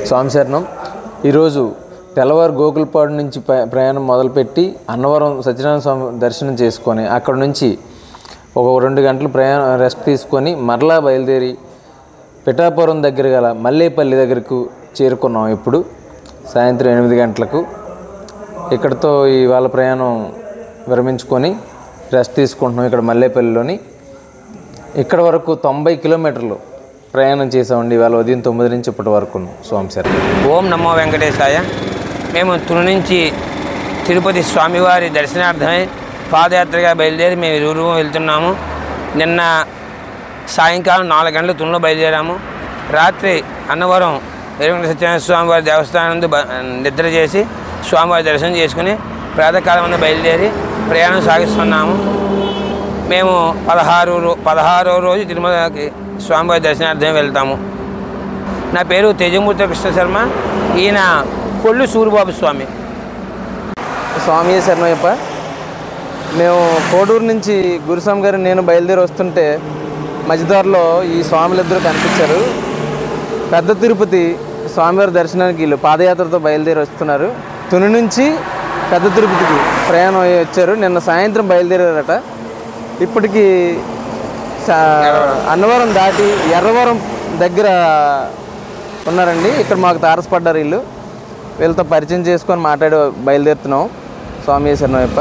స్వామి శరణం. ఈరోజు తెల్లవారు గోకులపాడు నుంచి ప్రయాణం మొదలుపెట్టి అన్నవరం సత్యనారాయణ స్వామి దర్శనం చేసుకొని అక్కడ నుంచి ఒక 2 గంటలు రెస్ట్ తీసుకొని మరలా బయలుదేరి పిఠాపురం దగ్గర గల మల్లేపల్లి దగ్గరకు చేరుకున్నాం. ఇప్పుడు సాయంత్రం 8 గంటలకు ఇక్కడతో ఇవాళ ప్రయాణం విరమించుకొని రెస్ట్ తీసుకుంటున్నాం. ఇక్కడ మల్లేపల్లిలోని ఇక్కడ వరకు 90 కిలోమీటర్లు ప్రయాణం చేసామండి. ఇవాళ ఉదయం 9 నుంచి ఇప్పటి వరకు. స్వామి సార్ ఓం నమో వెంకటేశాయ. మేము తుని నుంచి తిరుపతి స్వామివారి దర్శనార్థమై పాదయాత్రగా బయలుదేరి మేము ఇరువురు వెళ్తున్నాము. నిన్న సాయంకాలం 4 గంటలకు తునిలో బయలుదేరాము. రాత్రి అన్నవరం వెంకట సత్యనారాయణ స్వామివారి దేవస్థానం నిద్ర చేసి స్వామివారి దర్శనం చేసుకుని ప్రాతకాలం బయలుదేరి ప్రయాణం సాగిస్తున్నాము. మేము 16వ రోజు తిరుమలకి స్వామివారి దర్శనార్థం వెళ్తాము. నా పేరు తేజమూర్తి కృష్ణ శర్మ. ఈయన కొల్లు సూరిబాబు స్వామి. స్వామి శరణయ్యప్ప. మేము కోడూరు నుంచి గురుస్వామి గారు నేను బయలుదేరి వస్తుంటే మధ్యదారిలో ఈ స్వాములిద్దరూ కనిపించారు. పెద్ద తిరుపతి స్వామివారి దర్శనానికి వీళ్ళు పాదయాత్రతో బయలుదేరి వస్తున్నారు. తుని నుంచి పెద్ద తిరుపతికి ప్రయాణం వచ్చారు. నిన్న సాయంత్రం బయలుదేరారట. ఇప్పటికీ అన్నవరం దాటి ఎర్రవరం దగ్గర ఉన్నారండి. ఇక్కడ మాకు తారసపడ్డారు. వీళ్ళతో పరిచయం చేసుకొని మాట్లాడి బయలుదేరుతున్నాం. స్వామి శరణయ్యప్ప.